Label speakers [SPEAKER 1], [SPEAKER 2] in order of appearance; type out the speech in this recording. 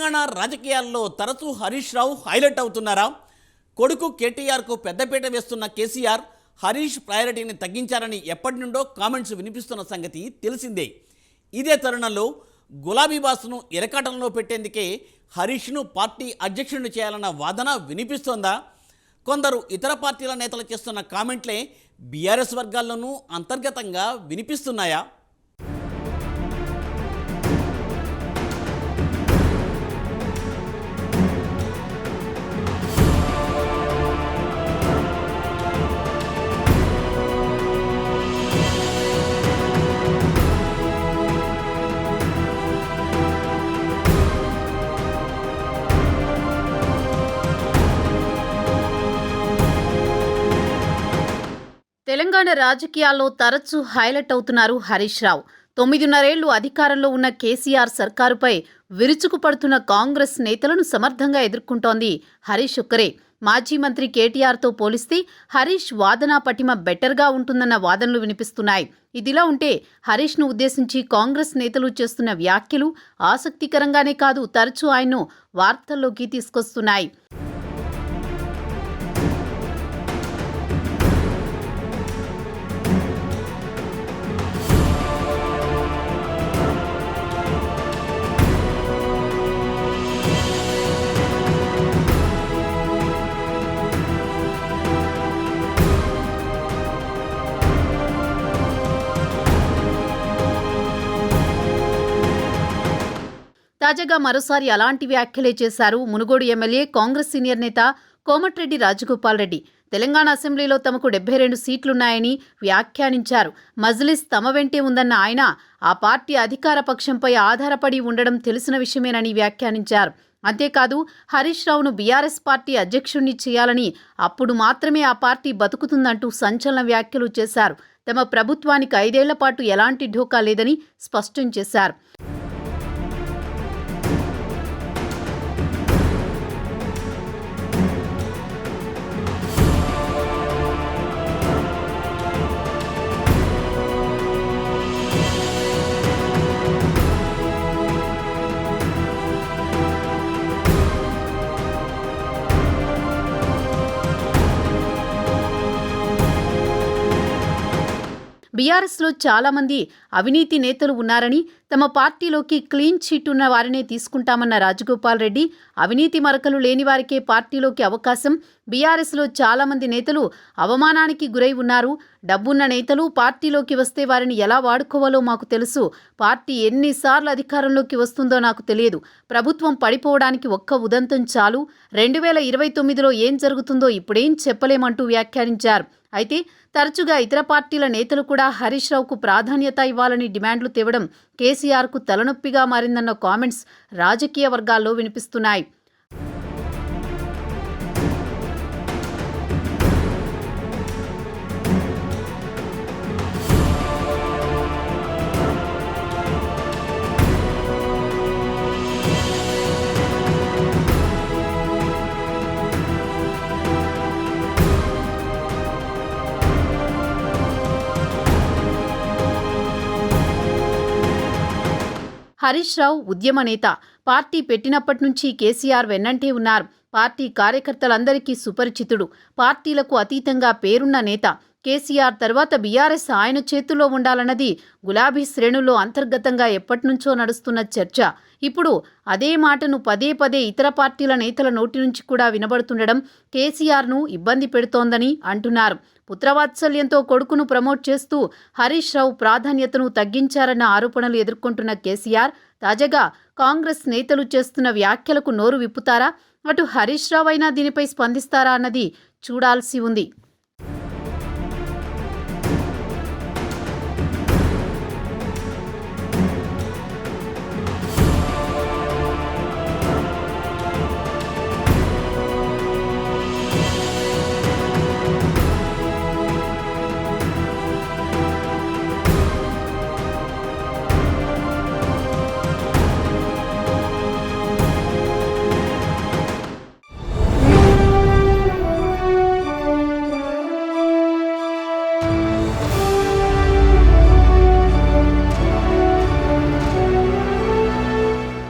[SPEAKER 1] తెలంగాణ రాజకీయాల్లో తరచూ హరీష్ రావు హైలైట్ అవుతున్నారా? కొడుకు కేటీఆర్కు పెద్దపీట వేస్తున్న కేసీఆర్ హరీష్ ప్రయారిటీని తగ్గించారని ఎప్పటి నుండో కామెంట్స్ వినిపిస్తున్న సంగతి తెలిసిందే. ఇదే తరుణంలో గులాబీ బాస్ను ఇరకాటంలో పెట్టేందుకే హరీష్ను పార్టీ అధ్యక్షుడిని చేయాలన్న వాదన వినిపిస్తోందా? కొందరు ఇతర పార్టీల నేతలు చేస్తున్న కామెంట్లే బీఆర్ఎస్ వర్గాల్లోనూ అంతర్గతంగా వినిపిస్తున్నాయా?
[SPEAKER 2] తెలంగాణ రాజకీయాల్లో తరచూ హైలైట్ అవుతున్నారు హరీష్ రావు. 9.5 ఏళ్లు అధికారంలో ఉన్న కేసీఆర్ సర్కారుపై విరుచుకుపడుతున్న కాంగ్రెస్ నేతలను సమర్థంగా ఎదుర్కొంటోంది హరీష్ ఒక్కరే. మాజీ మంత్రి కేటీఆర్తో పోలిస్తే హరీష్ వాదనా పటిమ బెటర్గా ఉంటుందన్న వాదనలు వినిపిస్తున్నాయి. ఇదిలా ఉంటే హరీష్ను ఉద్దేశించి కాంగ్రెస్ నేతలు చేస్తున్న వ్యాఖ్యలు ఆసక్తికరంగానే కాదు, తరచూ ఆయన్ను వార్తల్లోకి తీసుకొస్తున్నాయి. తాజాగా మరోసారి అలాంటి వ్యాఖ్యలే చేశారు మునుగోడు ఎమ్మెల్యే, కాంగ్రెస్ సీనియర్ నేత కోమటిరెడ్డి రాజగోపాల్ రెడ్డి. తెలంగాణ అసెంబ్లీలో తమకు 72 సీట్లున్నాయని వ్యాఖ్యానించారు. మజ్లిస్ తమ వెంటే ఉందన్న ఆయన ఆ పార్టీ అధికార పక్షంపై ఆధారపడి ఉండడం తెలిసిన విషయమేనని వ్యాఖ్యానించారు. అంతేకాదు, హరీష్ రావును బీఆర్ఎస్ పార్టీ అధ్యక్షుణ్ణి చేయాలని, అప్పుడు మాత్రమే ఆ పార్టీ బతుకుతుందంటూ సంచలన వ్యాఖ్యలు చేశారు. తమ ప్రభుత్వానికి 5 ఏళ్ల పాటు ఎలాంటి ఢోకా లేదని స్పష్టం చేశారు. బీఆర్ఎస్లో చాలా మంది అవినీతి నేతలు ఉన్నారని, తమ పార్టీలోకి క్లీన్ చిట్ ఉన్న వారినే తీసుకుంటామన్న రాజగోపాల్ రెడ్డి, అవినీతి మరకలు లేని వారికే పార్టీలోకి అవకాశం, బీఆర్ఎస్లో చాలా మంది నేతలు అవమానానికి గురై ఉన్నారు, డబ్బున్న నేతలు పార్టీలోకి వస్తే వారిని ఎలా వాడుకోవాలో మాకు తెలుసు, పార్టీ ఎన్నిసార్లు అధికారంలోకి వస్తుందో నాకు తెలియదు, ప్రభుత్వం పడిపోవడానికి ఒక్క ఉదంతం చాలు, 2029లో ఏం జరుగుతుందో ఇప్పుడేం చెప్పలేమంటూ వ్యాఖ్యానించారు. అయితే తరచుగా ఇతర పార్టీల నేతలు కూడా హరీష్ రావుకు ప్రాధాన్యత ఇవ్వాలని డిమాండ్లు తేవడం కేసీఆర్కు తలనొప్పిగా మారిందన్న కామెంట్స్ రాజకీయ వర్గాల్లో వినిపిస్తున్నాయి. హరీష్ రావు ఉద్యమ నేత. పార్టీ పెట్టినప్పటి నుంచి కేసీఆర్ వెన్నంటే ఉన్నారు. పార్టీ కార్యకర్తలందరికీ సుపరిచితుడు. పార్టీలకు అతీతంగా పేరున్న నేత. కేసీఆర్ తర్వాత బీఆర్ఎస్ ఆయన చేతుల్లో ఉండాలన్నది గులాబీ శ్రేణుల్లో అంతర్గతంగా ఎప్పటినుంచో నడుస్తున్న చర్చ. ఇప్పుడు అదే మాటను పదే పదే ఇతర పార్టీల నేతల నోటి నుంచి కూడా వినబడుతుండడం కేసీఆర్ను ఇబ్బంది పెడుతోందని అంటున్నారు. పుత్రవాత్సల్యంతో కొడుకును ప్రమోట్ చేస్తూ హరీష్ రావు ప్రాధాన్యతను తగ్గించారన్న ఆరోపణలు ఎదుర్కొంటున్న కేసీఆర్ తాజాగా కాంగ్రెస్ నేతలు చేస్తున్న వ్యాఖ్యలకు నోరు విప్పుతారా? అటు హరీష్ రావు అయినా దీనిపై స్పందిస్తారా అన్నది చూడాల్సి ఉంది.